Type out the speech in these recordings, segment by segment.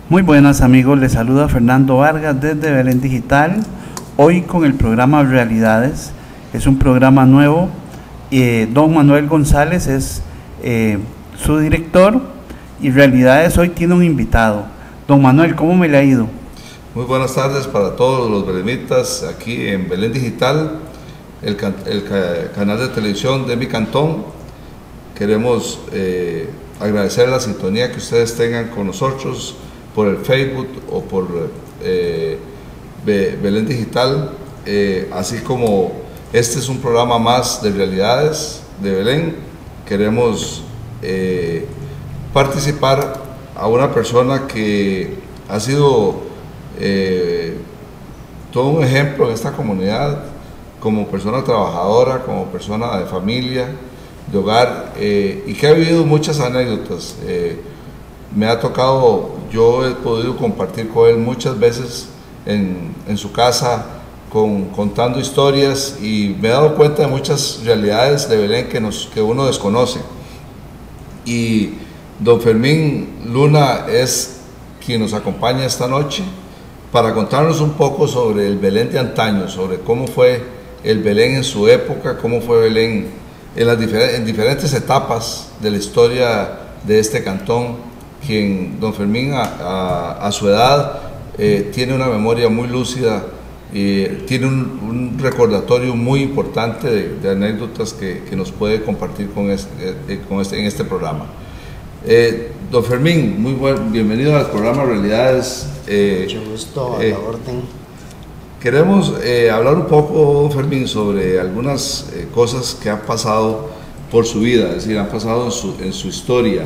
Muy buenas amigos, les saluda Fernando Vargas desde Belén Digital, hoy con el programa Realidades. Es un programa nuevo, don Manuel González es su director y Realidades hoy tiene un invitado. Don Manuel, ¿cómo me le ha ido? Muy buenas tardes para todos los belemitas aquí en Belén Digital, el canal de televisión de mi cantón. Queremos agradecer la sintonía que ustedes tengan con nosotros por el Facebook o por Belén Digital, así como este es un programa más de Realidades de Belén. Queremos participar a una persona que ha sido todo un ejemplo en esta comunidad, como persona trabajadora, como persona de familia, de hogar, y que ha vivido muchas anécdotas. Me ha tocado, yo he podido compartir con él muchas veces en su casa, contando historias, y me he dado cuenta de muchas realidades de Belén que uno desconoce. Y don Fermín Luna es quien nos acompaña esta noche para contarnos un poco sobre el Belén de antaño, sobre cómo fue el Belén en su época, cómo fue Belén en diferentes etapas de la historia de este cantón, quien don Fermín a su edad tiene una memoria muy lúcida, tiene un recordatorio muy importante de anécdotas que nos puede compartir en este programa. Don Fermín, bienvenido al programa Realidades. Mucho gusto, a la orden. Queremos hablar un poco, don Fermín, sobre algunas cosas que han pasado por su vida, es decir, han pasado en su historia.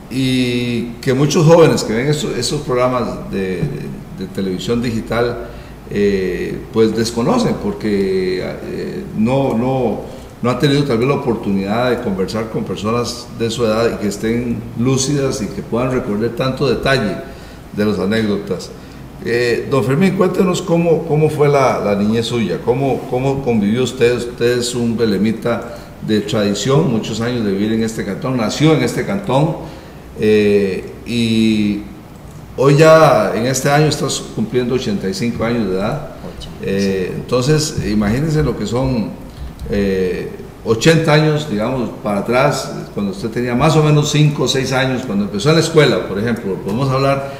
Y que muchos jóvenes que ven esos programas de televisión digital pues desconocen, porque no han tenido tal vez la oportunidad de conversar con personas de su edad y que estén lúcidas y que puedan recordar tanto detalle de las anécdotas. Don Fermín, cuéntenos cómo fue la niñez suya, cómo convivió usted. Usted es un belemita de tradición, muchos años de vivir en este cantón, nació en este cantón, y hoy ya en este año estás cumpliendo 85 años de edad. Entonces imagínense lo que son 80 años, digamos, para atrás, cuando usted tenía más o menos 5 o 6 años, cuando empezó en la escuela, por ejemplo. Podemos hablar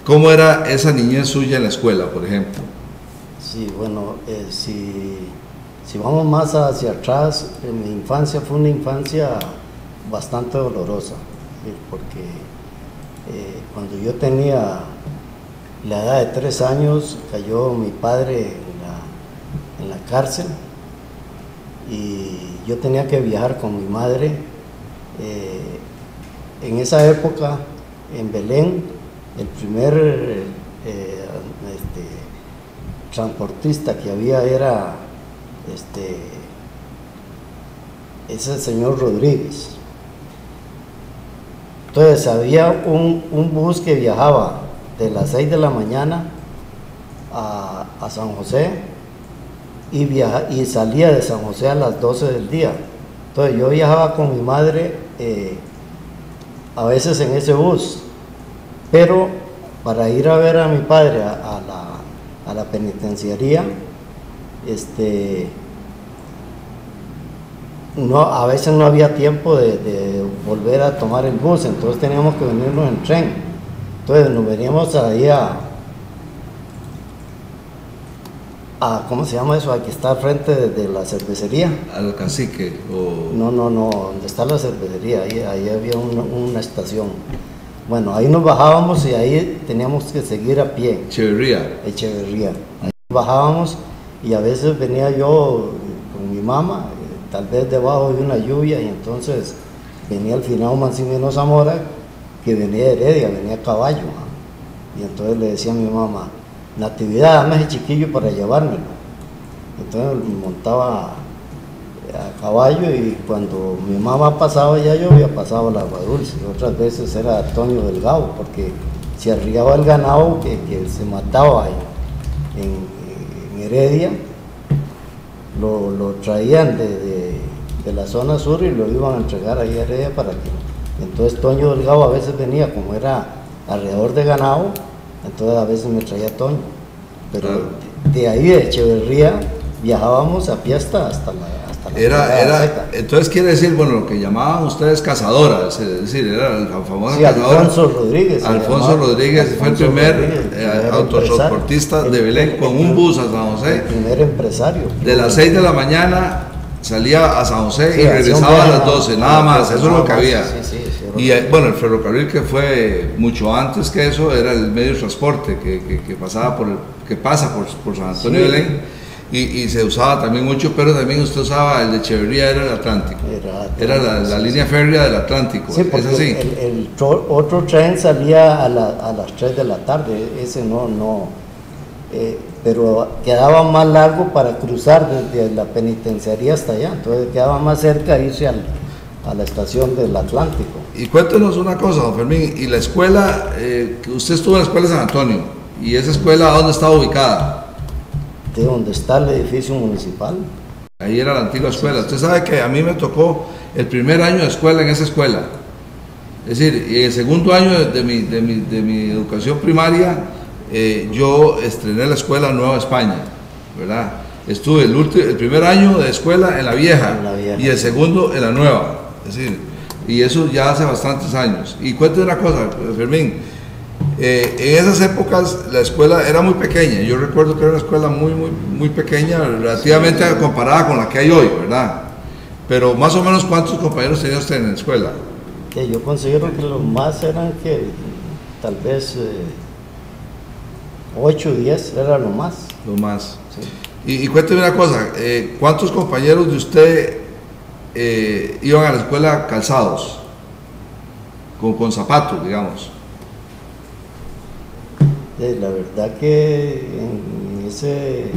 cómo era esa niñez suya en la escuela, por ejemplo. Sí, bueno, si vamos más hacia atrás, mi infancia fue una infancia bastante dolorosa, ¿sí? Porque cuando yo tenía la edad de 3 años, cayó mi padre en la cárcel, y yo tenía que viajar con mi madre. En esa época, en Belén, el primer transportista que había era ese señor Rodríguez. Entonces había un bus que viajaba de las 6 de la mañana a San José, y salía de San José a las 12 del día. Entonces yo viajaba con mi madre a veces en ese bus, pero para ir a ver a mi padre a la penitenciaría, a veces no había tiempo de volver a tomar el bus, entonces teníamos que venirnos en tren. Entonces nos veníamos ahí ¿cómo se llama eso? Aquí está al frente de la cervecería. ¿Al Cacique? No, donde está la cervecería, ahí había una estación. Bueno, ahí nos bajábamos y ahí teníamos que seguir a pie. Echeverría. Ahí bajábamos, y a veces venía yo con mi mamá, tal vez debajo de una lluvia, y entonces venía al final Maximino Zamora, que venía de Heredia, venía a caballo, y entonces le decía a mi mamá: Natividad, dame ese chiquillo para llevármelo. Entonces montaba a caballo, y cuando mi mamá pasaba, ya yo había pasado la Agua Dulce. Otras veces era Toño Delgado, porque se arriaba el ganado que se mataba en Heredia, lo traían de la zona sur y lo iban a entregar ahí a Heredia para que... Entonces Toño Delgado a veces venía, como era alrededor de ganado, entonces a veces me traía Toño. Pero de ahí de Echeverría viajábamos a pie hasta la entonces quiere decir, bueno, lo que llamaban ustedes cazadora, es decir, era la famosa cazadora. Alfonso Rodríguez. Alfonso Rodríguez fue el primer autotransportista de Belén con un bus a San José. El primer empresario. De las 6 de la mañana salía a San José y regresaba a las 12, nada más, eso es lo que había. Y bueno, el ferrocarril, que fue mucho antes que eso, era el medio de transporte que pasa por San Antonio de Belén. Y se usaba también mucho, pero también usted usaba el de Echeverría, era el Atlántico. Era la línea férrea del Atlántico. Sí, porque ¿es así? el otro tren salía a las 3 de la tarde, ese pero quedaba más largo para cruzar desde la penitenciaría hasta allá, entonces quedaba más cerca irse a la estación del Atlántico. Y cuéntenos una cosa, don Fermín, y la escuela, usted estuvo en la escuela de San Antonio, y esa escuela, ¿dónde estaba ubicada? De donde está el edificio municipal. Ahí era la antigua escuela. Usted sabe que a mí me tocó el primer año de escuela en esa escuela. Es decir, el segundo año de mi educación primaria, yo estrené la escuela Nueva España, ¿verdad? Estuve el primer año de escuela en la vieja, y el segundo en la nueva. Es decir, y eso ya hace bastantes años. Y cuénteme una cosa, Fermín. En esas épocas la escuela era muy pequeña. Yo recuerdo que era una escuela muy pequeña, relativamente comparada con la que hay hoy, ¿verdad? Pero más o menos, ¿cuántos compañeros tenía usted en la escuela? Yo considero que los más eran que tal vez 8 o 10 era lo más. Lo más. Sí. Y cuénteme una cosa, ¿cuántos compañeros de usted iban a la escuela calzados? Con zapatos, digamos. La verdad que en ese...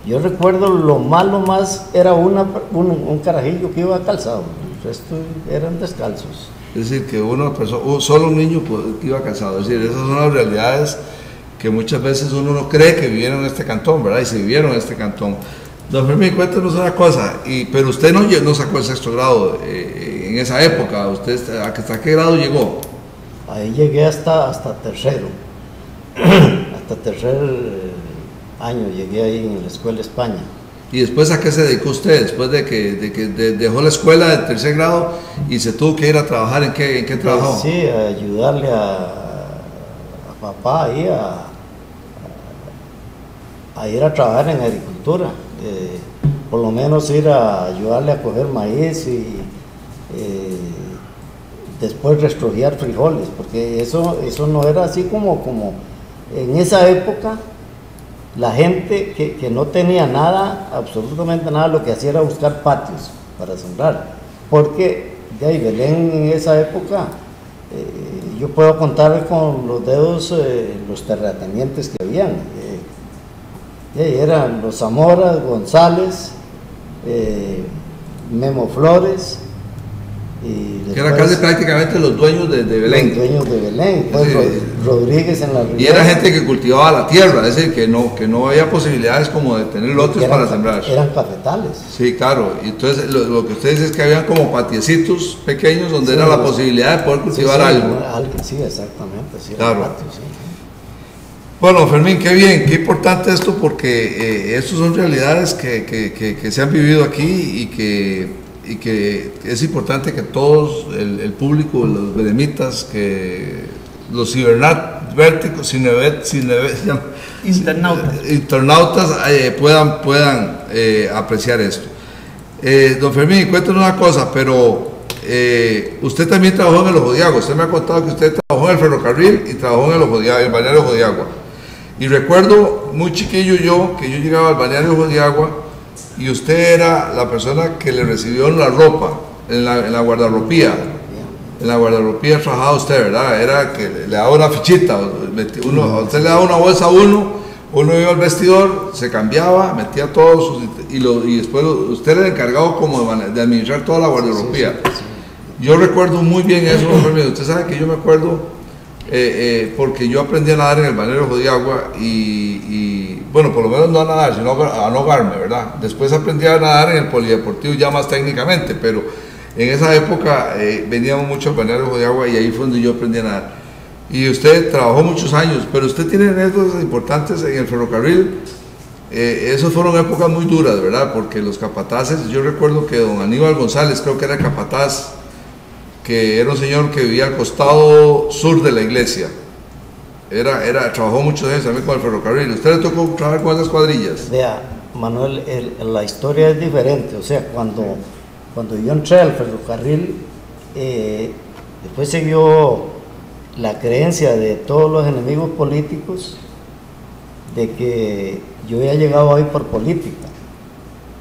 Yo recuerdo lo más era un carajillo que iba calzado, el resto eran descalzos. Es decir, que solo un niño que iba calzado. Es decir, esas son las realidades que muchas veces uno no cree que vivieron en este cantón, ¿verdad? Y se vivieron en este cantón. Don Fermín, cuéntenos una cosa, pero usted no sacó el 6º grado en esa época. ¿Usted hasta qué grado llegó? Ahí llegué hasta tercero, hasta tercer año llegué ahí en la escuela España. ¿Y después a qué se dedicó usted? Después de que dejó la escuela de 3er grado y se tuvo que ir a trabajar, ¿en qué trabajó? Sí, a ayudarle a papá ahí a ir a trabajar en agricultura, por lo menos ir a ayudarle a coger maíz y después restrugiar frijoles, porque eso no era así como en esa época. La gente que no tenía nada, absolutamente nada, lo que hacía era buscar patios para sembrar, porque de ahí Belén en esa época, yo puedo contar con los dedos los terratenientes que habían, eran los Zamora, González, Memo Flores, y que eran casi prácticamente los dueños de Belén. Los dueños de Belén, pues sí. Rodríguez en la Riviera. Y era gente que cultivaba la tierra, es decir, que no había posibilidades como de tener lotes para sembrar. Eran cafetales. Sí, claro. Y entonces lo que usted dice es que habían como patiecitos pequeños donde era la posibilidad de poder cultivar algo. Sí, exactamente. Sí, claro. Patios, sí. Bueno, Fermín, qué bien, qué importante esto, porque estas son realidades que se han vivido aquí y que es importante que todos, el público, los belemitas, que los internautas puedan apreciar esto. Don Fermín, cuéntenos una cosa, pero usted también trabajó en el Ojo de Agua. Usted me ha contado que usted trabajó en el ferrocarril y trabajó en el balneario Ojo de Agua. Y recuerdo muy chiquillo que yo llegaba al balneario Ojo de Agua y usted era la persona que le recibió la ropa en la guardarropía. En la guardarropía trabajaba usted, ¿verdad? Era que le daba una fichita, usted le daba una bolsa a uno iba al vestidor, se cambiaba, metía todos y después usted era el encargado como de administrar toda la guardarropía. Yo recuerdo muy bien eso, usted sabe que yo me acuerdo porque yo aprendí a nadar en el balneario Ojo de Agua y bueno, por lo menos no a nadar, sino a no ahogarme, ¿verdad? Después aprendí a nadar en el polideportivo ya más técnicamente, pero En esa época veníamos mucho al balneario de Agua y ahí fue donde yo aprendí a nadar. Y usted trabajó muchos años, pero usted tiene anécdotas importantes en el ferrocarril. Esas fueron épocas muy duras, ¿verdad? Porque los capataces, yo recuerdo que don Aníbal González, creo que era capataz, que era un señor que vivía al costado sur de la iglesia. Trabajó muchos años también con el ferrocarril. ¿Usted le tocó trabajar con esas cuadrillas? Vea, Manuel, la historia es diferente. O sea, cuando yo entré al ferrocarril, después siguió la creencia de todos los enemigos políticos de que yo había llegado ahí por política,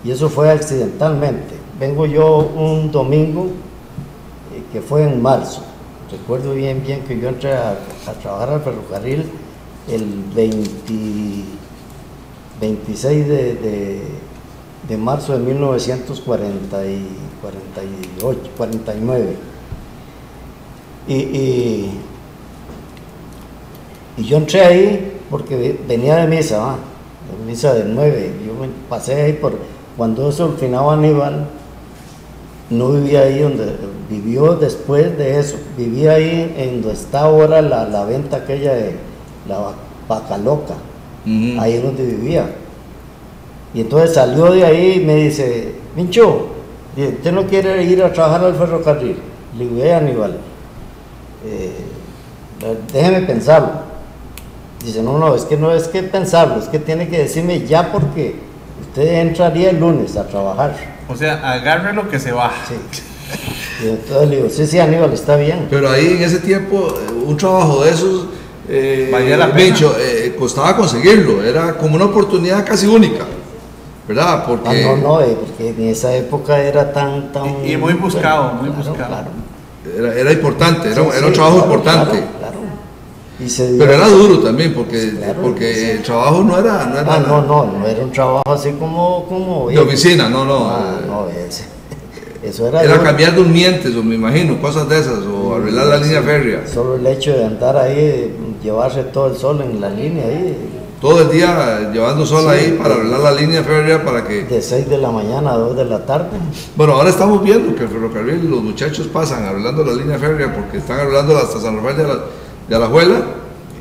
y eso fue accidentalmente. Vengo yo un domingo que fue en marzo, recuerdo bien que yo entré a trabajar al ferrocarril el 26 de marzo de 1949, y yo entré ahí porque venía de misa, de misa del 9, yo me pasé ahí cuando eso al final Aníbal no vivía ahí donde vivió después de eso, vivía ahí en donde está ahora la venta aquella de la Vaca Loca, ahí es donde vivía. Y entonces salió de ahí y me dice, Mincho, ¿usted no quiere ir a trabajar al ferrocarril? Le digo, Aníbal, déjeme pensarlo. Dice, no es que pensarlo, es que tiene que decirme ya, porque usted entraría el lunes a trabajar. O sea, agarre lo que se baja. Sí. Y entonces le digo, sí, Aníbal, está bien. Pero ahí en ese tiempo, un trabajo de esos, valía la pena. Costaba conseguirlo, era como una oportunidad casi única, ¿verdad? Porque porque en esa época era tan... Y muy buscado, muy buscado. Claro. Era importante, era un trabajo importante. Claro. Pero era duro también, porque el trabajo no era no era un trabajo así como de oficina, eso era cambiar durmientes, o me imagino, cosas de esas, o arreglar la línea férrea. Solo el hecho de andar ahí, llevarse todo el sol en la línea ahí. Todo el día llevando sol ahí para arreglar la línea férrea para que... De 6 de la mañana a 2 de la tarde. Bueno, ahora estamos viendo que el ferrocarril, los muchachos pasan arreglando la línea férrea porque están arreglando hasta San Rafael de Alajuela,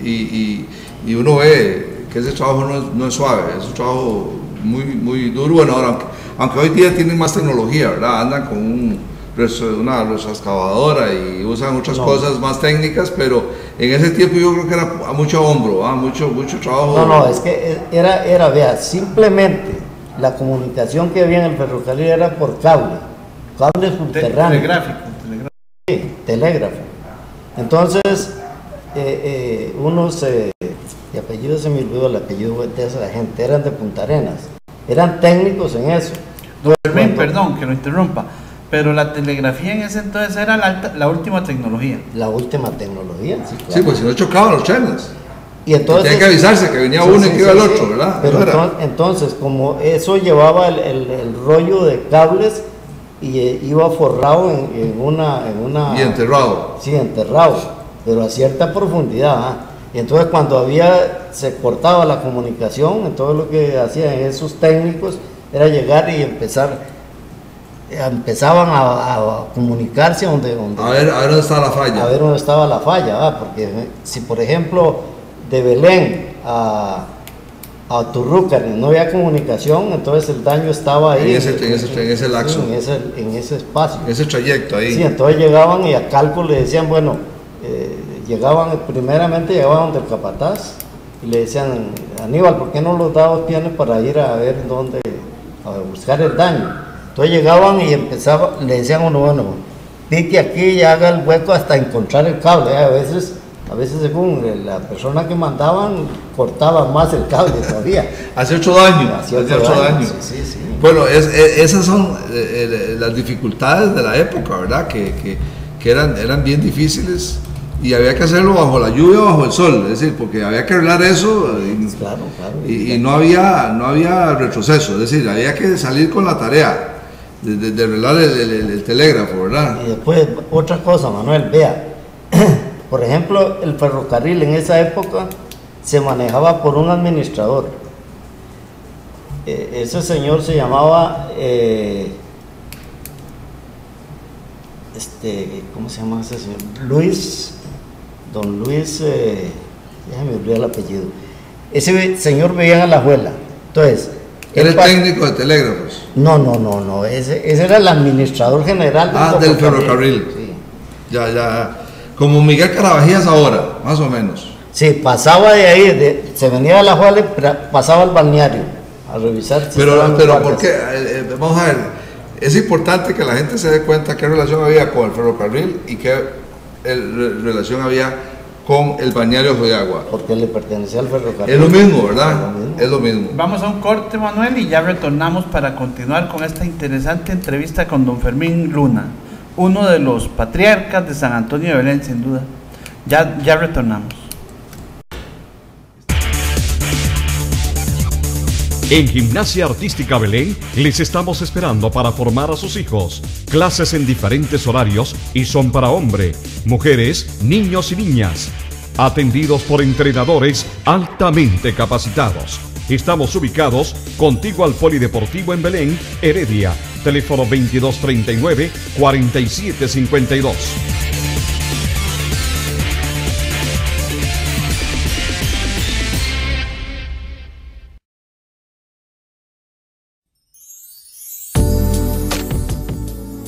y uno ve que ese trabajo no es suave, es un trabajo muy duro. Bueno, ahora, aunque hoy día tienen más tecnología, ¿verdad? Andan con una excavadora y usan otras cosas más técnicas, pero en ese tiempo yo creo que era a mucho hombro, mucho trabajo. Es que vea, simplemente la comunicación que había en el ferrocarril era por cable subterráneo. Telegráfico. Sí, telégrafo. Entonces, de apellido se me olvidó el apellido de esa gente, eran de Punta Arenas, eran técnicos en eso. Perdón que lo interrumpa, pero la telegrafía en ese entonces era la última tecnología. La última tecnología, sí, claro. Sí, pues si no chocaban los trenes. Y entonces tenía que avisarse que venía uno y que iba el otro, ¿verdad? Pero entonces, como eso llevaba el rollo de cables y iba forrado en una... Y enterrado. Sí, enterrado, pero a cierta profundidad. Y entonces cuando se cortaba la comunicación, entonces lo que hacían esos técnicos era llegar y empezaban a comunicarse a ver dónde estaba la falla. A ver dónde estaba la falla, porque si por ejemplo de Belén a Turruca no había comunicación, entonces el daño estaba ahí. En ese lapso. En ese espacio. En ese trayecto ahí. Sí, entonces llegaban y a cálculo le decían, primeramente llegaban del capataz y le decían, Aníbal, ¿por qué no los dados tienes para ir a ver dónde, a buscar el daño? Entonces llegaban y le decían a uno, pique aquí y haga el hueco hasta encontrar el cable. A veces según la persona que mandaban, cortaba más el cable todavía. Hacía 8 daño. Sí. Bueno, esas son las dificultades de la época, ¿verdad? Que eran bien difíciles. Y había que hacerlo bajo la lluvia, bajo el sol, es decir, porque había que arreglar eso y no había retroceso, es decir, había que salir con la tarea de arreglar el telégrafo, ¿verdad? Y después, otra cosa, Manuel, vea, por ejemplo, el ferrocarril en esa época se manejaba por un administrador. Ese señor se llamaba ¿cómo se llama ese señor? Don Luis, ya me olvidé el apellido. Ese señor vivía en Alajuela. Entonces, ¿era el técnico de telégrafos? No, ese era el administrador general del ferrocarril. Sí. Ya. Como Miguel Carabajías ahora, más o menos. Sí, pasaba de ahí, se venía de Alajuela y pasaba al balneario a revisar. Pero ¿por qué? Vamos a ver, es importante que la gente se dé cuenta qué relación había con el ferrocarril y qué relación había con el balneario Jodiagua. Porque le pertenecía al ferrocarril. Es lo mismo, ¿verdad? Es lo mismo. Vamos a un corte, Manuel, y ya retornamos para continuar con esta interesante entrevista con don Fermín Luna, uno de los patriarcas de San Antonio de Belén, sin duda. Ya retornamos. En Gimnasia Artística Belén les estamos esperando para formar a sus hijos. Clases en diferentes horarios y son para hombre, mujeres, niños y niñas. Atendidos por entrenadores altamente capacitados. Estamos ubicados contiguo al Polideportivo en Belén, Heredia. Teléfono 2239-4752.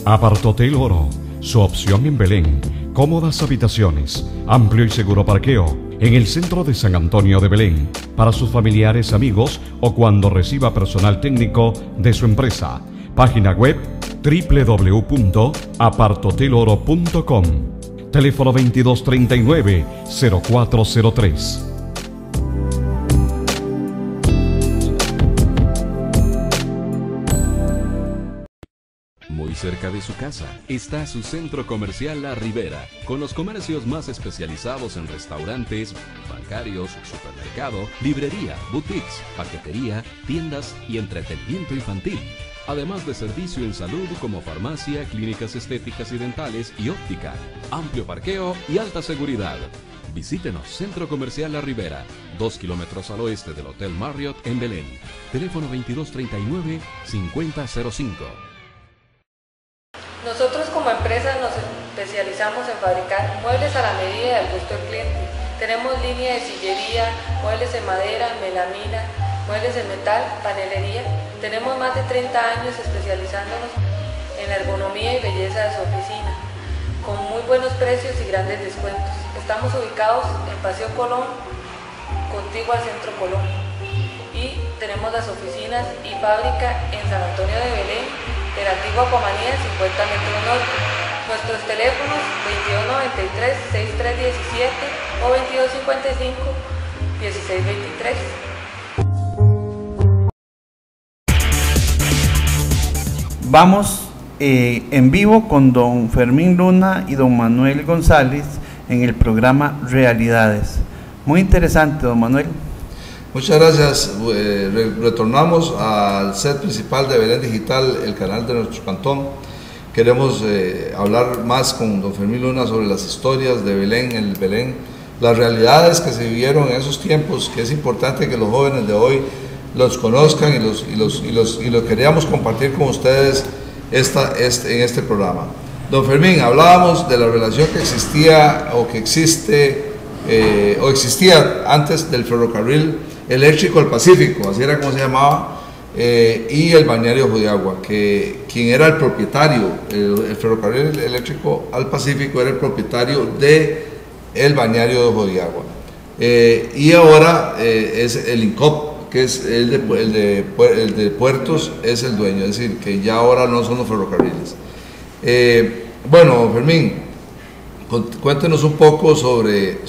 Apartotel Oro, su opción en Belén, cómodas habitaciones, amplio y seguro parqueo, en el centro de San Antonio de Belén, para sus familiares, amigos o cuando reciba personal técnico de su empresa. Página web www.apartoteloro.com. Teléfono 2239-0403. Muy cerca de su casa está su centro comercial La Ribera, con los comercios más especializados en restaurantes, bancarios, supermercado, librería, boutiques, paquetería, tiendas y entretenimiento infantil. Además de servicio en salud como farmacia, clínicas estéticas y dentales y óptica, amplio parqueo y alta seguridad. Visítenos, Centro Comercial La Ribera, 2 kilómetros al oeste del Hotel Marriott en Belén. Teléfono 2239-5005. Nosotros como empresa nos especializamos en fabricar muebles a la medida y al gusto del cliente. Tenemos línea de sillería, muebles en madera, melamina, muebles en metal, panelería. Tenemos más de 30 años especializándonos en la ergonomía y belleza de su oficina, con muy buenos precios y grandes descuentos. Estamos ubicados en Paseo Colón, contiguo al Centro Colón. Y tenemos las oficinas y fábrica en San Antonio de Belén, de la antigua Comanía, 50 metros norte. Nuestros teléfonos 2293-6317 o 2255-1623. Vamos en vivo con don Fermín Luna y don Manuel González en el programa Realidades. Muy interesante, don Manuel. Muchas gracias. Retornamos al set principal de Belén Digital, el canal de nuestro cantón. Queremos hablar más con don Fermín Luna sobre las historias de Belén, el Belén, las realidades que se vivieron en esos tiempos, que es importante que los jóvenes de hoy los conozcan y los queríamos compartir con ustedes en este programa. Don Fermín, hablábamos de la relación que existía o que existe o existía antes del ferrocarril eléctrico al Pacífico, así era como se llamaba, y el balneario Jodiagua, que quien era el propietario, el ferrocarril eléctrico al Pacífico era el propietario del balneario de Jodiagua, y ahora es el INCOP, que es el de puertos, es el dueño, es decir, que ya ahora no son los ferrocarriles. Bueno, Fermín, cuéntenos un poco sobre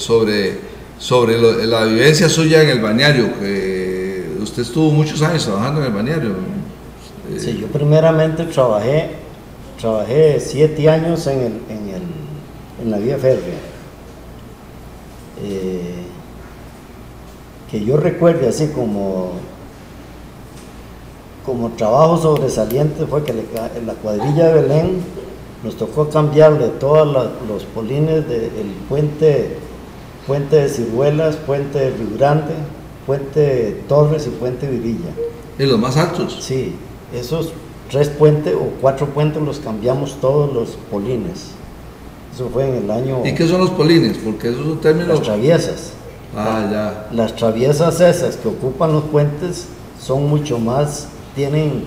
la vivencia suya en el balneario, que usted estuvo muchos años trabajando en el balneario. Sí, yo primeramente trabajé 7 años en la vía férrea. Que yo recuerde así como trabajo sobresaliente fue que en la cuadrilla de Belén nos tocó cambiarle todos los polines del puente de Ciruelas, puente de Río Grande, puente Torres y puente Virilla. ¿Y los más altos? Sí, esos 3 puentes o 4 puentes los cambiamos todos los polines. Eso fue en el año... ¿Y qué son los polines? Porque eso es un término... Las traviesas. Ya. Las traviesas esas que ocupan los puentes son mucho más, tienen...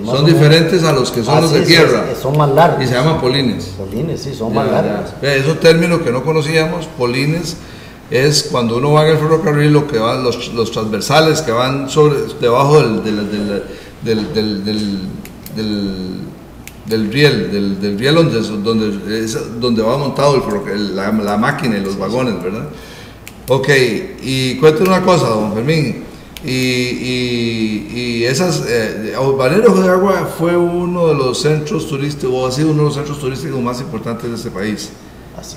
son diferentes a los que son los de tierra. Son más largos. Y se llaman polines. Polines, sí, son más largos. Es un término que no conocíamos. Polines es cuando uno va en el ferrocarril, lo que van los transversales que van debajo del riel donde va montado la máquina y los vagones, ¿verdad? Ok, y cuéntame una cosa, don Fermín, y esas, Balneario Jodiagua fue uno de los centros turísticos, o ha sido uno de los centros turísticos más importantes de este país,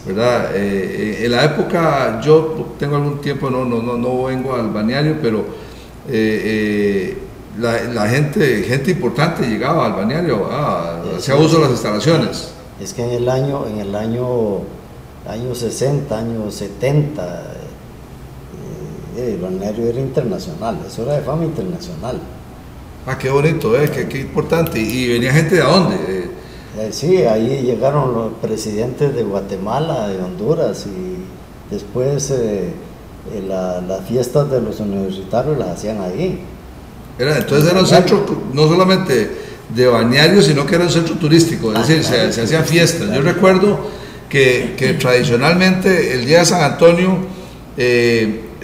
¿verdad? En la época, yo tengo algún tiempo, no vengo al balneario, pero la gente importante llegaba al balneario, hacía uso de las instalaciones. Es que en el año 60, año 70, el balneario era internacional, eso era de fama internacional. Qué bonito, qué importante. ¿Y venía gente de dónde? Sí, ahí llegaron los presidentes de Guatemala, de Honduras, y después las fiestas de los universitarios las hacían ahí. Entonces era un centro no solamente de balneario, sino que era un centro turístico, es decir, se hacían fiestas. Yo recuerdo que tradicionalmente el día de San Antonio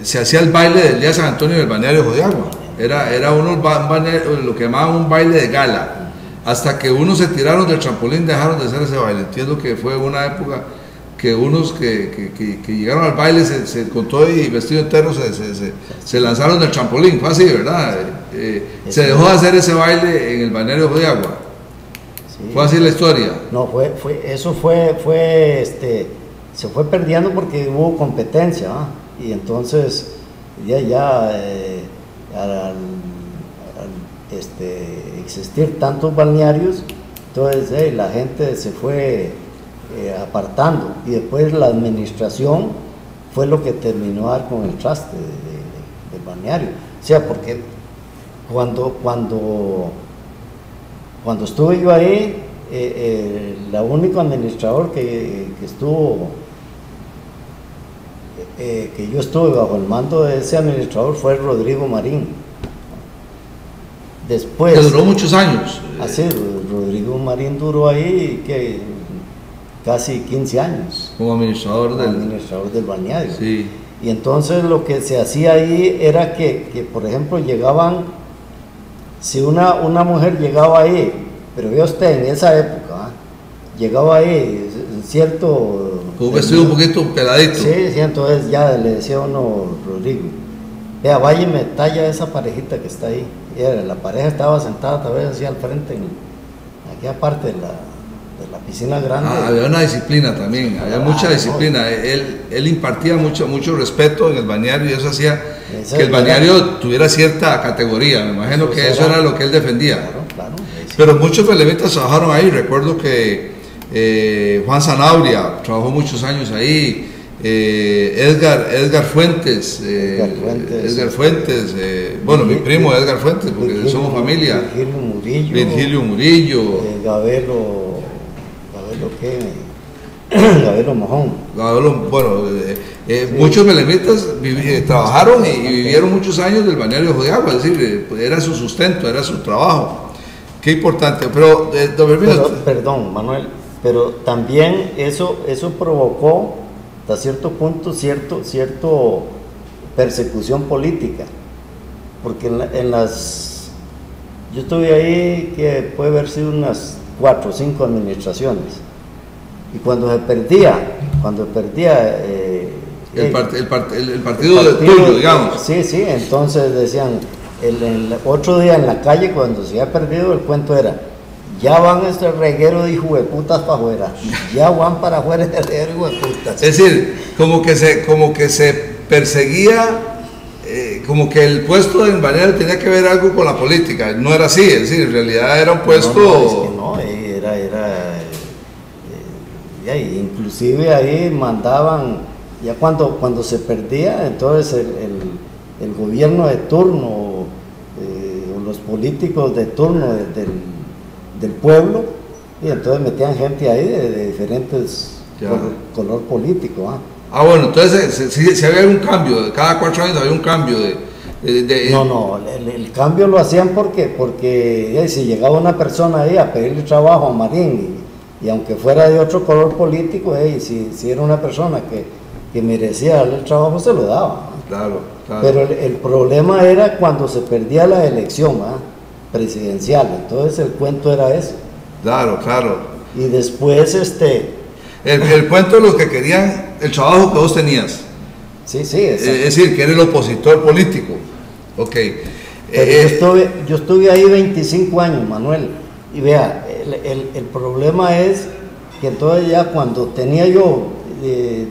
se hacía el baile del día de San Antonio en el balneario Jodiagua. Era lo que llamaban un baile de gala. Hasta que unos se tiraron del trampolín, dejaron de hacer ese baile. Entiendo que fue una época que unos que llegaron al baile con todo y vestido entero se lanzaron del trampolín. Fue así, ¿verdad? Se dejó de hacer ese baile en el balneario Jodiagua. Sí. ¿Fue así la historia? No, se fue perdiendo porque hubo competencia, y entonces al existir tantos balnearios, entonces la gente se fue apartando, y después la administración fue lo que terminó con el traste del balneario. O sea, porque cuando estuve yo ahí, el único administrador que yo estuve bajo el mando de ese administrador fue Rodrigo Marín. Después, que duró muchos años. Así, Rodrigo Marín duró ahí casi 15 años. Como administrador del balneario. Sí. Y entonces lo que se hacía ahí era que por ejemplo, llegaban, si una mujer llegaba ahí, pero vea usted, en esa época, llegaba ahí cierto... Con un vestido un poquito peladito. Sí, entonces ya le decía uno, Rodrigo, vea, vaya y me talla esa parejita que está ahí. Y la pareja estaba sentada tal vez así al frente, en aquella parte de la piscina grande. Había una disciplina también, había mucha disciplina. Él impartía mucho respeto en el balneario, y eso hacía que el balneario tuviera cierta categoría. Me imagino que eso era lo que él defendía. Claro. Pero muchos velevistas trabajaron ahí. Recuerdo que Juan Zanabria trabajó muchos años ahí. Edgar Fuentes, bueno, mi primo Edgar Fuentes, porque somos familia. Virgilio Murillo. Gabelo Mojón. Muchos velevistas trabajaron y vivieron muchos años del balneario Jodiagua, es decir, era su sustento, era su trabajo. Qué importante. Pero perdón, Manuel, pero también eso provocó hasta cierto punto cierto persecución política, porque yo estuve ahí, que puede haber sido unas 4 o 5 administraciones, y cuando perdía el partido tuyo, digamos. Sí, entonces decían, el otro día en la calle, cuando se había perdido, el cuento era: ya van este reguero de hijueputas para afuera, ya van para afuera este reguero de hijueputas. Es decir, como que se perseguía, como que el puesto de balneario tenía que ver algo con la política. No era así, es decir, en realidad era un puesto... inclusive ahí mandaban, ya cuando se perdía, entonces el gobierno de turno, o los políticos de turno del pueblo, y entonces metían gente ahí de diferentes color político. Bueno, entonces si había un cambio, cada 4 años había un cambio No, el cambio lo hacían porque si llegaba una persona ahí a pedirle trabajo a Marín, y aunque fuera de otro color político, si era una persona que merecía darle el trabajo, se lo daba. Claro. Pero el problema era cuando se perdía la elección presidencial, entonces el cuento era ese. Claro. Y después el cuento de los que querían el trabajo que vos tenías. Sí, es decir, que era el opositor político. Ok. Yo estuve ahí 25 años, Manuel, y vea, el problema es que entonces ya cuando tenía yo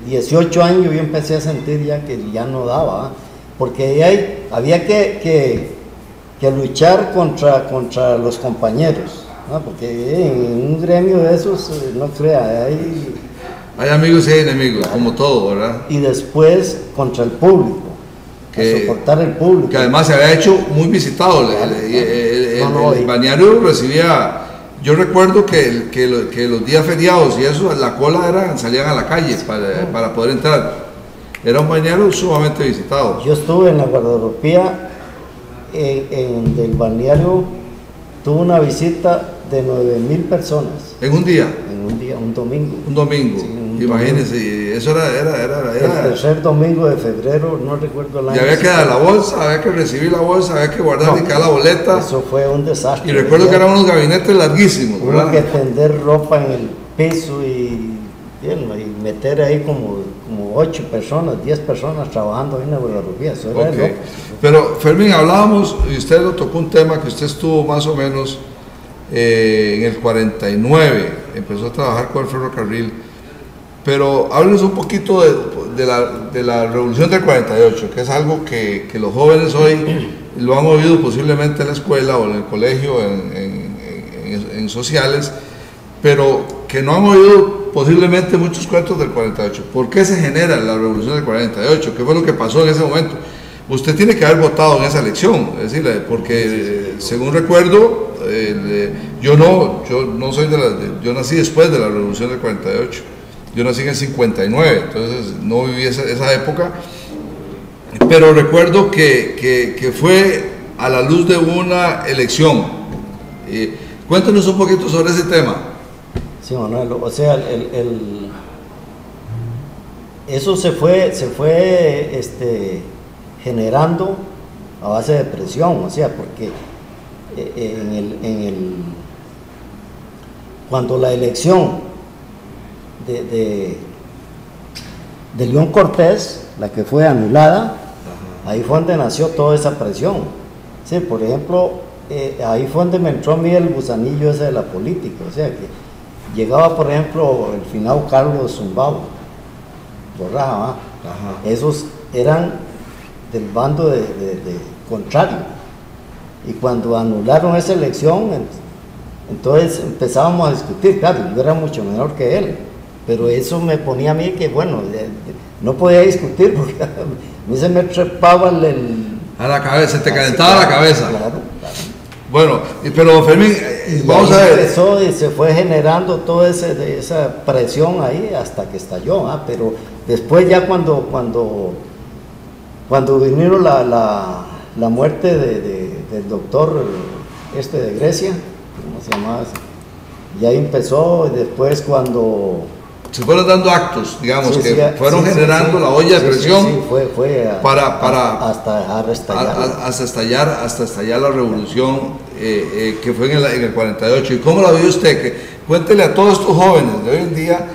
18 años, yo empecé a sentir ya que ya no daba, porque ahí había que luchar contra los compañeros, porque en un gremio de esos, no crea, hay amigos y hay enemigos, como todo, ¿verdad? Y después contra el público, soportar el público. Que además se había hecho muy visitado, el balneario recibía. Yo recuerdo que los días feriados y eso, la cola salían a la calle para poder entrar. Era un balneario sumamente visitado. Yo estuve en la guardarropía del balneario, tuve una visita de 9,000 personas. ¿En un día? En un día, un domingo. Un domingo, sí, imagínense, eso era... El tercer domingo de febrero, no recuerdo el año. Y había que dar la bolsa, había que recibir la bolsa, había que guardar y cada boleta. Eso fue un desastre. Y recuerdo que eran unos gabinetes larguísimos, ¿verdad? Hubo que tender ropa en el piso y meter ahí como 8 personas, 10 personas trabajando ahí en la guardarropía. Eso era loco. Pero Fermín, hablábamos, y usted lo tocó un tema que usted estuvo más o menos en el 49, empezó a trabajar con el ferrocarril, pero háblenos un poquito de la revolución del 48, que es algo que los jóvenes hoy lo han oído posiblemente en la escuela o en el colegio, en sociales, pero que no han oído posiblemente muchos cuentos del 48. ¿Por qué se genera la revolución del 48? ¿Qué fue lo que pasó en ese momento? Usted tiene que haber votado en esa elección, es decir, porque según recuerdo, yo nací después de la revolución del 48, yo nací en el 59, entonces no viví esa época, pero recuerdo que fue a la luz de una elección. Cuéntanos un poquito sobre ese tema. Sí, Manuel, o sea, eso se fue generando a base de presión, o sea, porque cuando la elección de León Cortés, la que fue anulada, ahí fue donde nació toda esa presión. Sí, por ejemplo, ahí fue donde me entró a mí el gusanillo ese de la política, o sea, que llegaba, por ejemplo, el finado Carlos Zumbao, Borraja, esos eran del bando de contrario, y cuando anularon esa elección, entonces empezábamos a discutir. Claro, yo era mucho menor que él, pero eso me ponía a mí que, bueno, no podía discutir porque a mí se me trepaba a la cabeza, se te calentaba la cabeza. Claro. Bueno, pero Fermín, vamos a ver. Empezó y se fue generando toda esa presión ahí hasta que estalló, pero después ya cuando vinieron la muerte del doctor de Grecia, ¿cómo se llamaba? Ya empezó, y después cuando se fueron dando actos, digamos, fueron generando la olla de presión para hasta dejar estallar. hasta estallar la revolución que fue en el 48. ¿Y cómo la vio usted? Cuéntele a todos estos jóvenes de hoy en día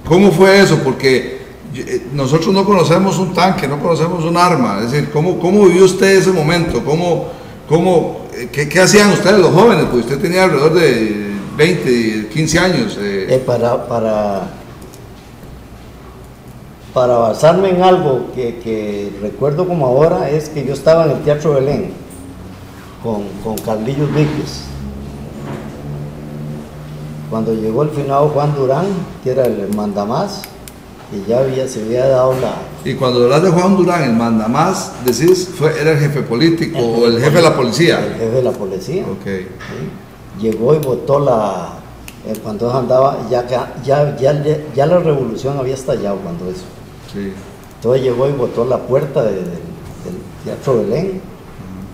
cómo fue eso, porque nosotros no conocemos un tanque, no conocemos un arma, es decir, ¿cómo vivió usted ese momento? ¿Qué hacían ustedes los jóvenes? Pues usted tenía alrededor de 20, 15 años. Para basarme en algo que recuerdo como ahora, es que yo estaba en el Teatro Belén con Carlillos Víquez, cuando llegó el finado Juan Durán, que era el mandamás, y ya se había dado la... Y cuando hablas de Juan Durán, el mandamás, decís, ¿era el jefe político o el jefe de la policía? El jefe de la policía. Okay. ¿Sí? llegó y votó cuando andaba, ya la revolución había estallado cuando eso. Sí. Entonces llegó y botó la puerta del Teatro Belén,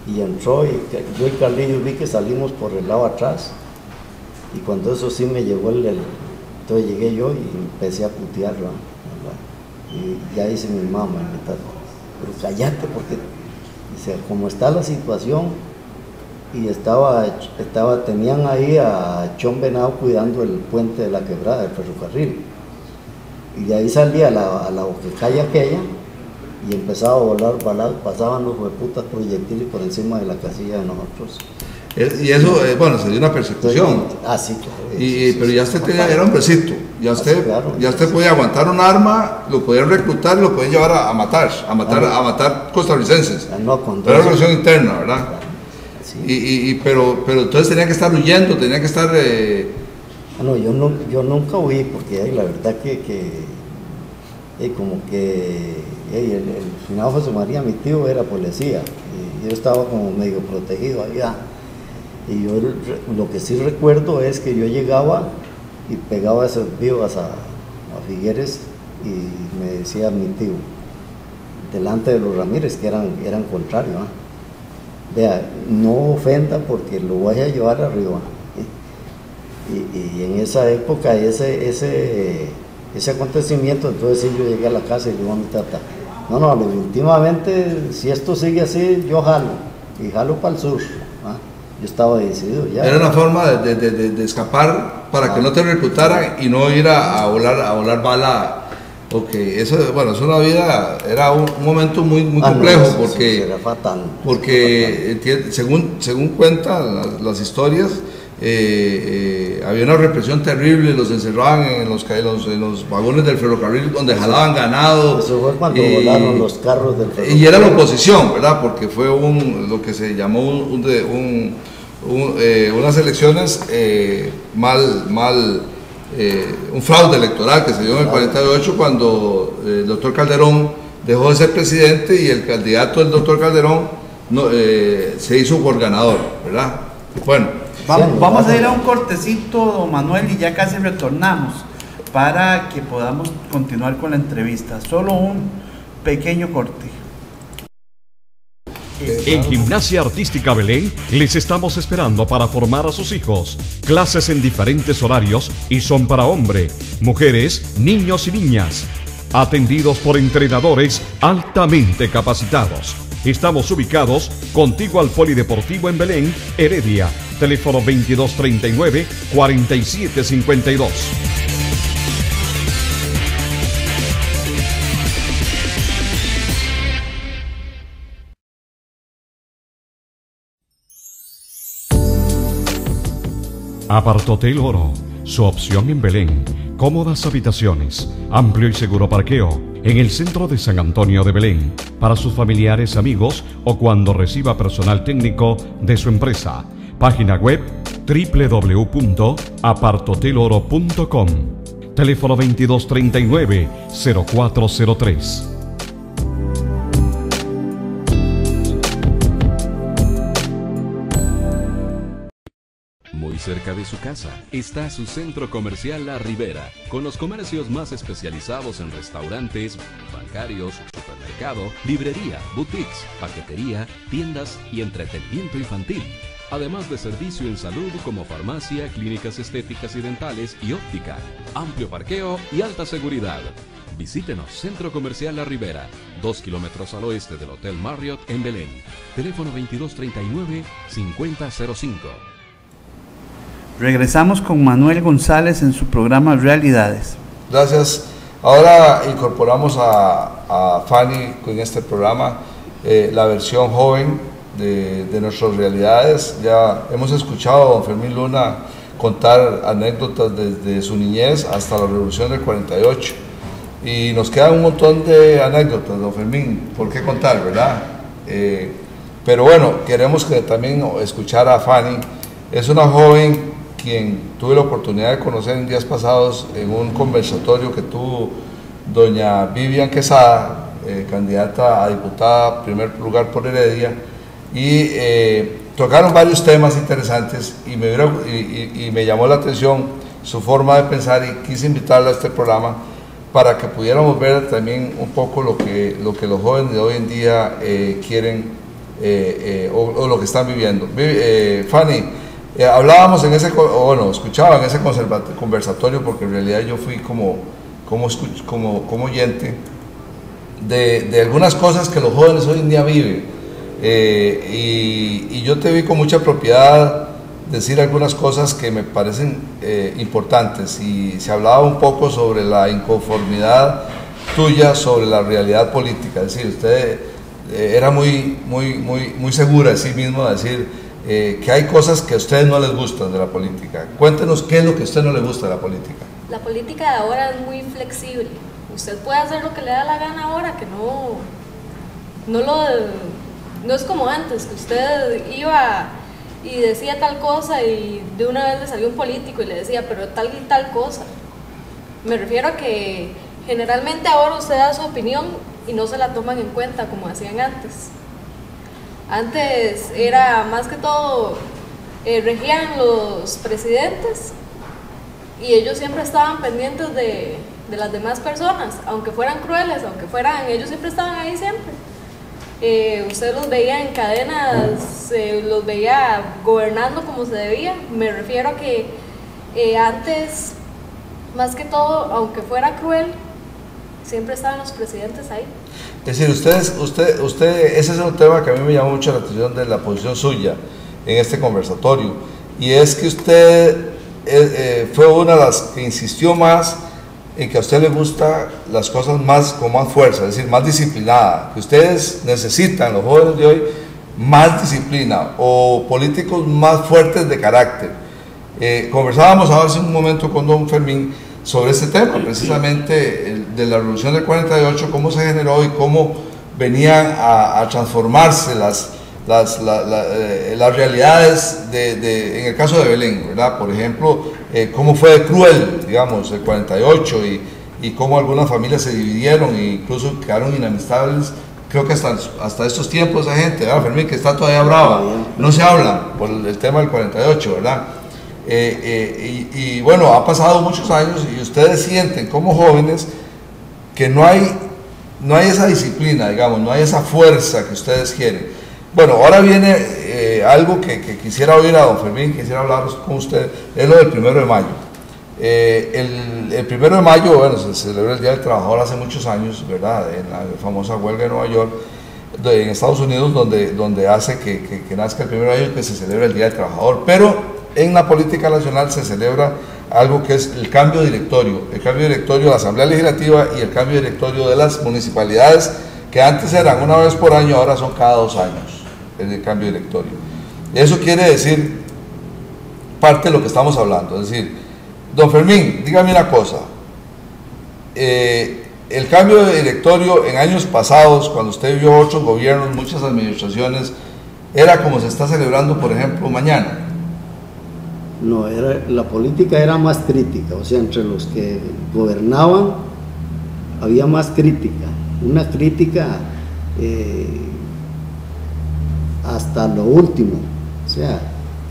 y entró, y yo y Carlillo vi que salimos por el lado atrás, y cuando eso sí me llegó entonces llegué yo y empecé a putearlo, ¿verdad? Y ya dice mi mamá, pero cállate, porque dice, como está la situación, y tenían ahí a Chon Venado cuidando el puente de la quebrada del ferrocarril, y de ahí salía la calle aquella, y empezaba a volar balas, pasaban los hueputas proyectiles por encima de la casilla de nosotros. Y eso, bueno, sería una persecución. Sí, claro. Pero ya usted era hombrecito, ya usted, claro, ya usted podía aguantar un arma, lo podían reclutar, lo podían llevar a matar costarricenses. Era una revolución interna, ¿verdad? Sí. Pero entonces tenía que estar huyendo, tenía que estar... No, yo nunca huí, porque la verdad que como que el finado José María, mi tío, era policía, y yo estaba como medio protegido allá. Y yo lo que sí recuerdo es que yo llegaba y pegaba esas vivas a Figueres, y me decía mi tío, delante de los Ramírez, que eran contrarios, ¿eh? Vea, no ofenda porque lo voy a llevar arriba. Y en esa época, ese acontecimiento, entonces sí, yo llegué a la casa y le digo a mi tata, no, últimamente, si esto sigue así, yo jalo, y jalo para el sur. ¿Ah? Yo estaba decidido ya. Era una forma de escapar para que no te reclutaran y no ir a volar bala. Ok, eso, bueno, es una vida, era un momento muy complejo, no, porque, era fatal, porque según cuentan las historias, había una represión terrible, los encerraban en los vagones del ferrocarril donde jalaban ganado. Eso fue cuando volaron los carros del ferrocarril. Y era la oposición, ¿verdad? Porque fue lo que se llamó unas elecciones un fraude electoral que se dio en el 48, cuando el doctor Calderón dejó de ser presidente y el candidato del doctor Calderón se hizo por ganador, ¿verdad? Bueno. Vamos a ir a un cortecito, don Manuel, y ya casi retornamos para que podamos continuar con la entrevista. Solo un pequeño corte. En Gimnasia Artística Belén les estamos esperando para formar a sus hijos. Clases en diferentes horarios y son para hombre, mujeres, niños y niñas. Atendidos por entrenadores altamente capacitados. Estamos ubicados contiguo al Polideportivo en Belén, Heredia. Teléfono 2239-4752. Apartotel Oro, su opción en Belén. Cómodas habitaciones, amplio y seguro parqueo, en el centro de San Antonio de Belén, para sus familiares, amigos o cuando reciba personal técnico de su empresa. Página web www.apartoteloro.com. Teléfono 2239-0403. Muy cerca de su casa está su centro comercial La Ribera, con los comercios más especializados en restaurantes, bancarios, supermercado, librería, boutiques, paquetería, tiendas y entretenimiento infantil. Además de servicio en salud como farmacia, clínicas estéticas y dentales y óptica, amplio parqueo y alta seguridad. Visítenos, Centro Comercial La Ribera, 2 kilómetros al oeste del Hotel Marriott en Belén. Teléfono 2239-5005. Regresamos con Manuel González en su programa Realidades. Gracias. Ahora incorporamos a Fanny con este programa, la versión joven de nuestras realidades. Ya hemos escuchado a don Fermín Luna contar anécdotas desde su niñez hasta la Revolución del 48. Y nos quedan un montón de anécdotas, don Fermín, por qué contar, ¿verdad? Pero bueno, queremos que también escuchar a Fanny. Es una joven quien tuve la oportunidad de conocer en días pasados en un conversatorio que tuvo doña Vivian Quesada, candidata a diputada, primer lugar por Heredia, y tocaron varios temas interesantes y me llamó la atención su forma de pensar y quise invitarla a este programa para que pudiéramos ver también un poco lo que los jóvenes de hoy en día quieren o lo que están viviendo. Fanny, hablábamos en ese, escuchaba en ese conversatorio, porque en realidad yo fui como oyente de algunas cosas que los jóvenes hoy en día viven, y yo te vi con mucha propiedad decir algunas cosas que me parecen importantes, y se hablaba un poco sobre la inconformidad tuya sobre la realidad política. Es decir, usted era muy segura de sí mismo, de decir que hay cosas que a ustedes no les gustan de la política. Cuéntenos qué es lo que a usted no le gusta de la política. La política de ahora es muy flexible. Usted puede hacer lo que le da la gana ahora, que no es como antes, que usted iba y decía tal cosa y de una vez le salió un político y le decía, pero tal y tal cosa. Me refiero a que generalmente ahora usted da su opinión y no se la toman en cuenta como hacían antes. Antes era más que todo, regían los presidentes y ellos siempre estaban pendientes de las demás personas, aunque fueran crueles, ellos siempre estaban ahí siempre. Usted los veía en cadenas, los veía gobernando como se debía. Me refiero a que antes, más que todo, aunque fuera cruel, siempre estaban los presidentes ahí. Es decir, usted, ese es un tema que a mí me llamó mucho la atención de la posición suya en este conversatorio, y es que usted fue una de las que insistió más en que a usted le gustan las cosas con más fuerza, es decir, más disciplinada, que ustedes necesitan, los jóvenes de hoy, más disciplina o políticos más fuertes de carácter. Conversábamos hace un momento con don Fermín sobre este tema, precisamente de la revolución del 48, cómo se generó y cómo venían a transformarse las realidades en el caso de Belén, ¿verdad? Por ejemplo, cómo fue cruel, digamos, el 48 y cómo algunas familias se dividieron e incluso quedaron inamistables. Creo que hasta estos tiempos hay gente, ¿verdad, Fermín, que está todavía brava? No se habla por el tema del 48, ¿verdad? Y bueno, ha pasado muchos años y ustedes sienten como jóvenes que no hay esa disciplina, digamos, no hay esa fuerza que ustedes quieren. Bueno, ahora viene algo que quisiera oír a don Fermín, quisiera hablar con usted, es lo del 1 de mayo. El 1 de mayo, bueno, se celebra el Día del Trabajador hace muchos años, ¿verdad? En la famosa huelga de Nueva York, en Estados Unidos, donde hace que nazca el 1 de mayo, que se celebra el Día del Trabajador. Pero en la política nacional se celebra algo que es el cambio directorio de la Asamblea Legislativa y el cambio directorio de las municipalidades, que antes eran una vez por año, ahora son cada 2 años el cambio directorio. Eso quiere decir parte de lo que estamos hablando. Es decir, don Fermín, dígame una cosa, el cambio de directorio en años pasados, cuando usted vio otros gobiernos, muchas administraciones, era como se está celebrando, por ejemplo, mañana. No, la política era más crítica, o sea, entre los que gobernaban había más crítica, una crítica hasta lo último, o sea,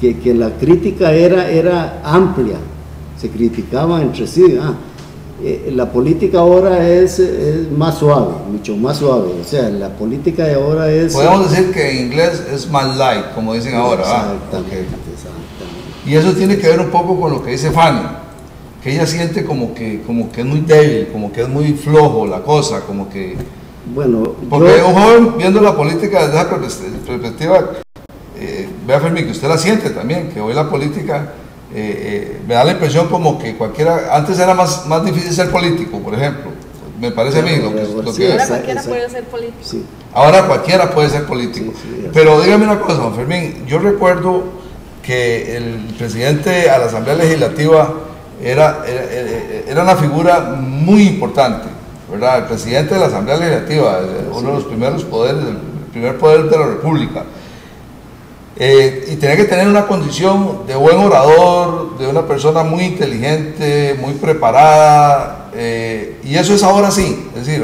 que la crítica era amplia, se criticaba entre sí. La política ahora es más suave, mucho más suave, o sea, la política de ahora es... Podemos decir que en inglés es más light, como dicen ahora. Exactamente, exactamente. Okay. Y eso tiene que ver un poco con lo que dice Fanny, que ella siente como que es muy débil, como que es muy flojo la cosa, como que... Bueno, porque un joven viendo la política desde esa perspectiva, vea Fermín, que usted la siente también, que hoy la política me da la impresión como que cualquiera, antes era más difícil ser político, por ejemplo, me parece a mí lo que ahora cualquiera puede ser político. Sí. Ahora cualquiera puede ser político, pero dígame una cosa, don Fermín, yo recuerdo que el presidente a la Asamblea Legislativa era una figura muy importante, ¿verdad? El presidente de la Asamblea Legislativa, uno de los primeros poderes, el primer poder de la República, y tenía que tener una condición de buen orador, de una persona muy inteligente, muy preparada, y eso es ahora sí, es decir,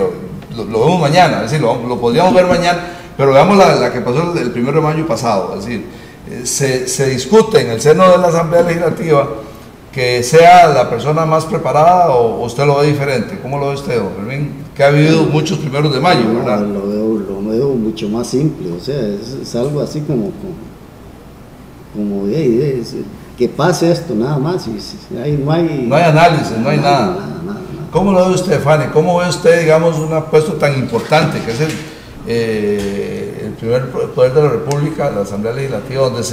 lo vemos mañana, es decir, lo podríamos ver mañana, pero veamos la que pasó el 1 de mayo pasado, es decir, se discute en el seno de la Asamblea Legislativa que sea la persona más preparada, o usted lo ve diferente? ¿Cómo lo ve usted, don Fermín? Que ha vivido muchos primeros de mayo, ¿verdad? Lo veo mucho más simple, o sea, es algo así como que pase esto, nada más, no hay análisis, no hay nada. ¿Cómo lo ve usted, Fanny? ¿Cómo ve usted, digamos, un puesto tan importante que es el primer poder de la República, la Asamblea Legislativa, donde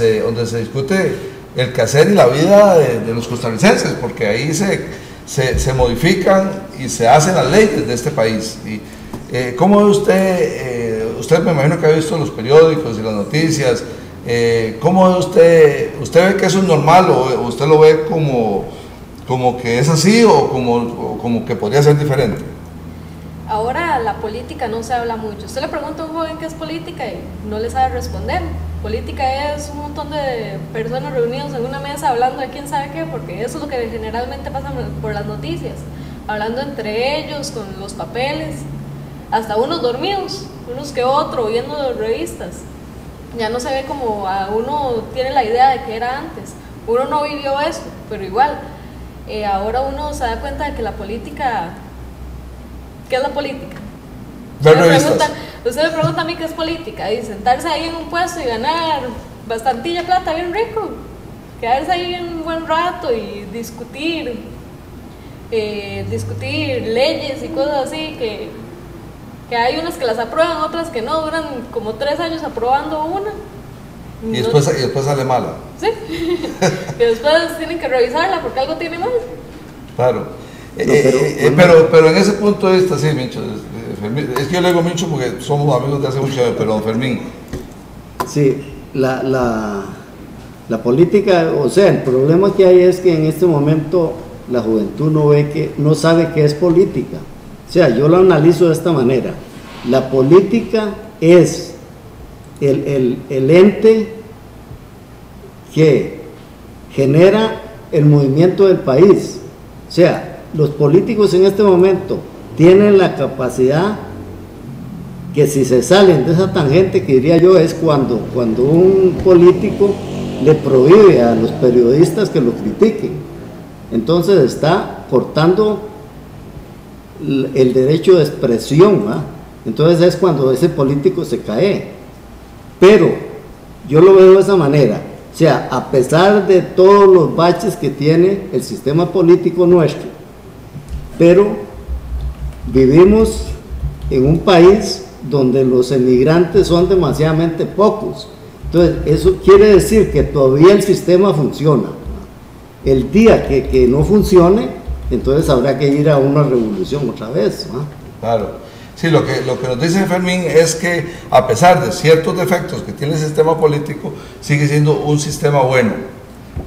se discute el quehacer y la vida de los costarricenses, porque ahí se modifican y se hacen las leyes de este país? Y, ¿cómo ve usted? Usted me imagino que ha visto los periódicos y las noticias. ¿Cómo ve usted? ¿Usted ve que eso es normal o usted lo ve como que es así o como que podría ser diferente? Ahora la política no se habla mucho. Usted le pregunta a un joven qué es política y no le sabe responder. Política es un montón de personas reunidas en una mesa hablando de quién sabe qué, porque eso es lo que generalmente pasa por las noticias, hablando entre ellos, con los papeles, hasta unos dormidos, unos que otro, viendo las revistas. Ya no se ve como uno tiene la idea de que era antes. Uno no vivió eso, pero igual, ahora uno se da cuenta de que la política... ¿Qué es la política? Usted me pregunta a mí qué es política, y sentarse ahí en un puesto y ganar bastantilla plata bien rico, quedarse ahí un buen rato y discutir leyes y cosas así, que hay unas que las aprueban, otras que no, duran como 3 años aprobando una. Y después sale mala. Sí, y después tienen que revisarla porque algo tiene mal. Claro. Pero en ese punto de vista, sí, Mincho, es que yo le digo Mincho porque somos amigos de hace mucho tiempo, pero don Fermín. Sí, la política, o sea, el problema que hay es que en este momento la juventud no sabe qué es política. O sea, yo lo analizo de esta manera: la política es el ente que genera el movimiento del país. O sea, los políticos en este momento tienen la capacidad que, si se salen de esa tangente, que diría yo, es cuando un político le prohíbe a los periodistas que lo critiquen. Entonces está cortando el derecho de expresión, ¿verdad? Entonces es cuando ese político se cae. Pero yo lo veo de esa manera: o sea, a pesar de todos los baches que tiene el sistema político nuestro, pero vivimos en un país donde los emigrantes son demasiadamente pocos. Entonces, eso quiere decir que todavía el sistema funciona. El día que no funcione, entonces habrá que ir a una revolución otra vez, ¿no? Claro. Sí, lo que nos dice Fermín es que, a pesar de ciertos defectos que tiene el sistema político, sigue siendo un sistema bueno,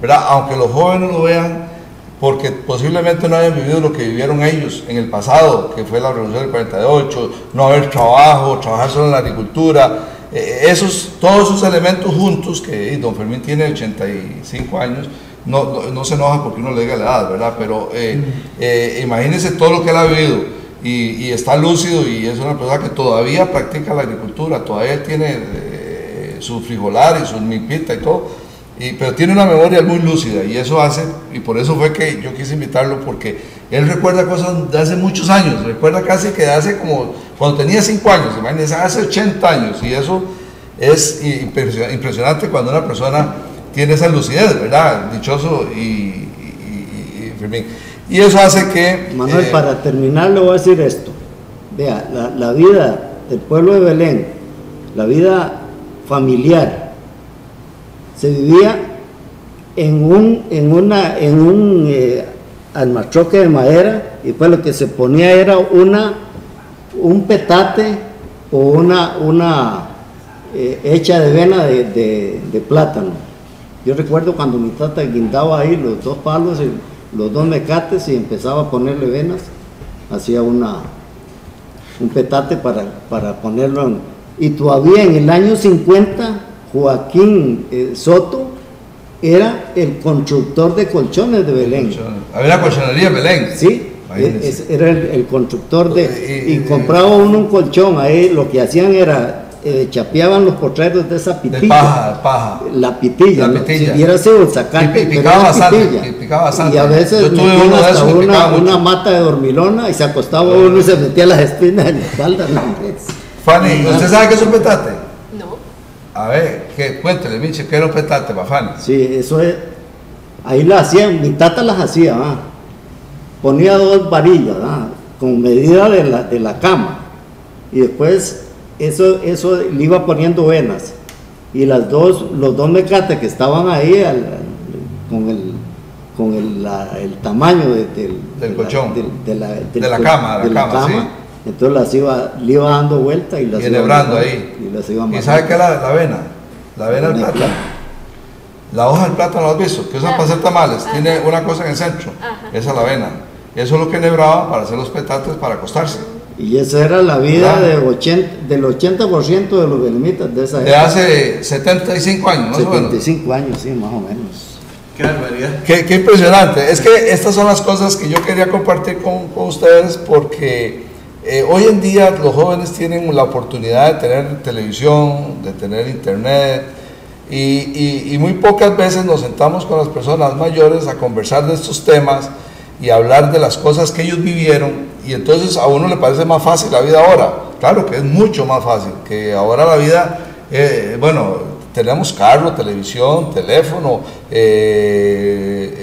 ¿verdad? Aunque los jóvenes lo vean, porque posiblemente no hayan vivido lo que vivieron ellos en el pasado, que fue la revolución del 48, no haber trabajo, trabajar solo en la agricultura, todos esos elementos juntos, que don Fermín tiene 85 años, no se enoja porque uno le diga la edad, ¿verdad? Pero imagínense todo lo que él ha vivido, y está lúcido, y es una persona que todavía practica la agricultura, todavía tiene su frijolar y su milpita y todo. Pero tiene una memoria muy lúcida, y eso hace, y por eso fue que yo quise invitarlo, porque él recuerda cosas de hace muchos años, recuerda casi que de hace como, cuando tenía 5 años, imagínense, hace 80 años, y eso es impresionante cuando una persona tiene esa lucidez, ¿verdad? Dichoso y Fermín. Y eso hace que... Manuel, para terminar le voy a decir esto: vea, la vida del pueblo de Belén, la vida familiar, se vivía en un almatroque de madera, y pues lo que se ponía era un petate o una hecha de vena de plátano. Yo recuerdo cuando mi tata guindaba ahí los 2 palos y los 2 mecates y empezaba a ponerle venas, hacía un petate para ponerlo y todavía en el año 50 Joaquín Soto era el constructor de colchones de Belén. Había una colchonería en Belén. Sí, era el constructor y compraba uno un colchón. Ahí lo que hacían era chapeaban los potreros de esa pitilla. De paja. La pitilla. La pitilla. Si hubiera sido sacarte, Picaba bastante. Y a veces yo tuve uno de esos que picaba mucho. una mata de dormilona y se acostaba uno y se metía las espinas en la espalda. Fanny, ¿usted sabe qué es un petate? No. A ver, cuéntele, Miche, ¿qué era un petate para Fanny? Sí, eso es. Ahí la hacían, mi tata las hacía, ¿va? Ponía 2 varillas, ¿va? Con medida de la cama. Y después eso le iba poniendo venas. Y los dos mecates que estaban ahí con el tamaño del colchón, de la cama, sí. Entonces le iba dando vuelta y las iba enhebrando ahí. Y las iba. ¿Y sabe qué es la avena? La avena del plátano. La hoja del plátano, ¿lo has visto? Que usan para hacer tamales. Tiene una cosa en el centro. Esa es la avena. Eso es lo que enhebraban para hacer los petates para acostarse. Y esa era la vida del 80% de los belemitas de esa época. De hace 75 años, más 75 años, sí, más o menos. Qué barbaridad. Qué impresionante. Es que estas son las cosas que yo quería compartir con ustedes porque hoy en día los jóvenes tienen la oportunidad de tener televisión, de tener internet y muy pocas veces nos sentamos con las personas mayores a conversar de estos temas y hablar de las cosas que ellos vivieron, y entonces a uno le parece más fácil la vida ahora. Claro que es mucho más fácil, que ahora la vida, bueno, tenemos carro, televisión, teléfono,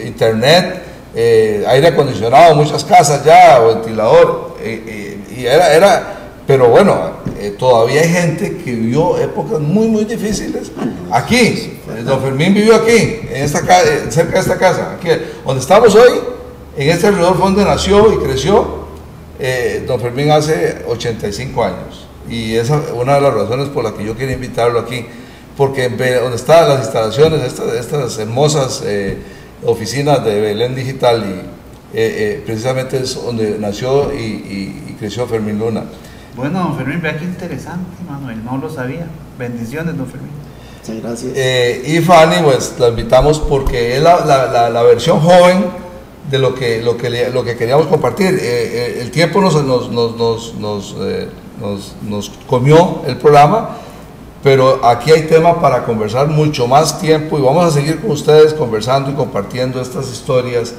internet, aire acondicionado en muchas casas ya, o ventilador, pero bueno, todavía hay gente que vivió épocas muy difíciles. Aquí, don Fermín vivió aquí, en esta cerca de esta casa, aquí, donde estamos hoy. En este alrededor fue donde nació y creció don Fermín hace 85 años. Y esa es una de las razones por las que yo quería invitarlo aquí, porque donde están las instalaciones, estas hermosas oficinas de Belén Digital, y precisamente es donde nació y creció Fermín Luna. Bueno, don Fermín, vea qué interesante, Manuel, no lo sabía. Bendiciones, don Fermín. Muchas gracias. Y Fanny, pues la invitamos porque es la versión joven de lo que queríamos compartir. El tiempo nos comió el programa, pero aquí hay tema para conversar mucho más tiempo, y vamos a seguir con ustedes conversando y compartiendo estas historias,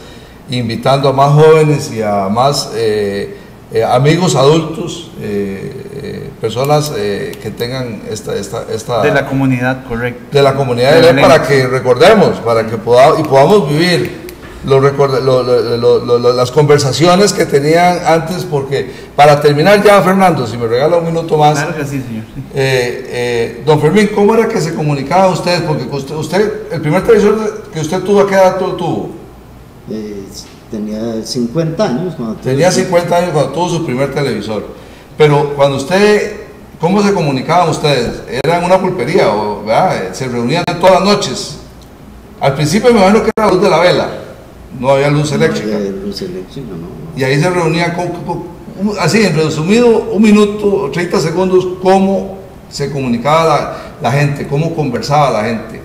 invitando a más jóvenes y a más amigos adultos, personas que tengan esta de la comunidad, correcto, de la comunidad de Belén, para que recordemos, para que podamos vivir las conversaciones que tenían antes. Porque para terminar ya, Fernando, si me regala un minuto más. Claro que sí, señor. Don Fermín, ¿cómo era que se comunicaban ustedes? Porque usted el primer televisor que usted tuvo, ¿a qué edad tuvo? Tenía 50 años. Tenía 50 años cuando tuvo su primer televisor. Pero cuando ¿cómo se comunicaban ustedes? ¿Era en una pulpería o se reunían todas las noches? Al principio me imagino que era la luz de la vela. No había luz eléctrica. No había luz eléctrica, no. Y ahí se reunía, así en resumido, 1 minuto o 30 segundos, cómo se comunicaba la gente, cómo conversaba la gente.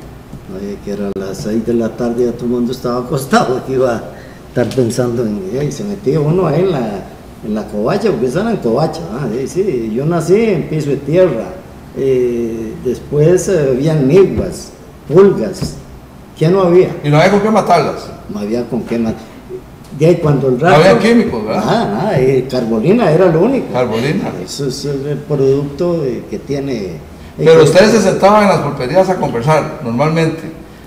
Oye, que era a las 6 de la tarde, ya todo el mundo estaba acostado, que iba a estar pensando y se metía uno ahí en la covacha, porque esa era en covacha, sí, yo nací en piso de tierra, después habían niguas, pulgas. ¿Qué no había? Y no había con qué matarlas. No había con qué matar. De ahí cuando el rato, no había químicos, ¿verdad? Nada, carbolina era lo único. Carbolina. Eso es el producto que tiene. Pero ustedes se sentaban en las pulperías a conversar, normalmente.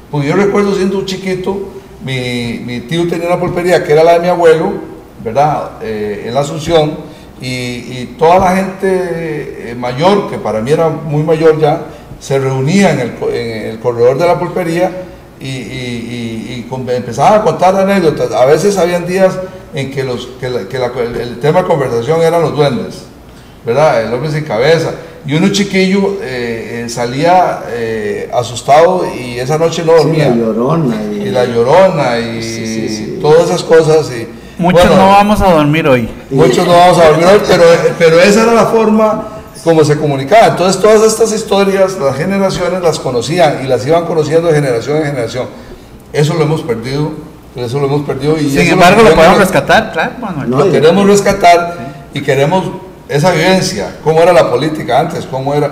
Porque yo recuerdo siendo un chiquito, mi tío tenía una pulpería que era la de mi abuelo, ¿verdad? En la Asunción, y toda la gente mayor, que para mí era muy mayor ya, se reunía en el corredor de la pulpería y empezaban a contar anécdotas. A veces habían días en que el tema de conversación eran los duendes, ¿verdad? El hombre sin cabeza. Y uno chiquillo salía asustado y esa noche no dormía. Sí, la llorona. Y todas esas cosas. Muchos no vamos a dormir hoy. Muchos no vamos a dormir hoy, pero esa era la forma como se comunicaba. Entonces todas estas historias las generaciones las conocían y las iban conociendo de generación en generación. Eso lo hemos perdido, y sin embargo lo podemos rescatar, claro, Manuel. Lo queremos rescatar, sí. Y queremos esa vivencia, cómo era la política antes, cómo era.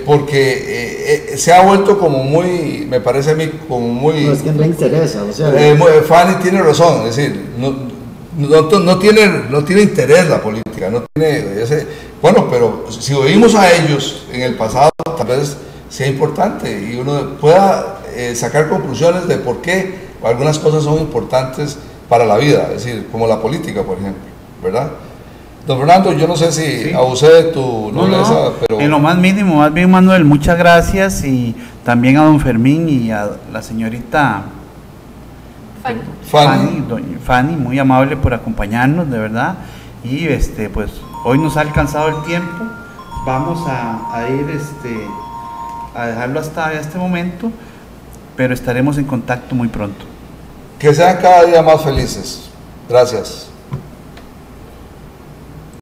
porque se ha vuelto como muy, me parece a mí, como muy... No, es que no le interesa, o sea... Fanny tiene razón, es decir, no tiene interés la política, no tiene ese... Bueno, pero si oímos a ellos en el pasado, tal vez sea importante y uno pueda sacar conclusiones de por qué algunas cosas son importantes para la vida, es decir, como la política, por ejemplo, ¿verdad? Don Fernando, yo no sé si abusé de tu nobleza, pero... En lo más mínimo, más bien, Manuel, muchas gracias, y también a don Fermín y a la señorita Fanny, muy amable por acompañarnos, de verdad, y pues hoy nos ha alcanzado el tiempo, vamos a ir a dejarlo hasta este momento, pero estaremos en contacto muy pronto. Que sean cada día más felices. Gracias.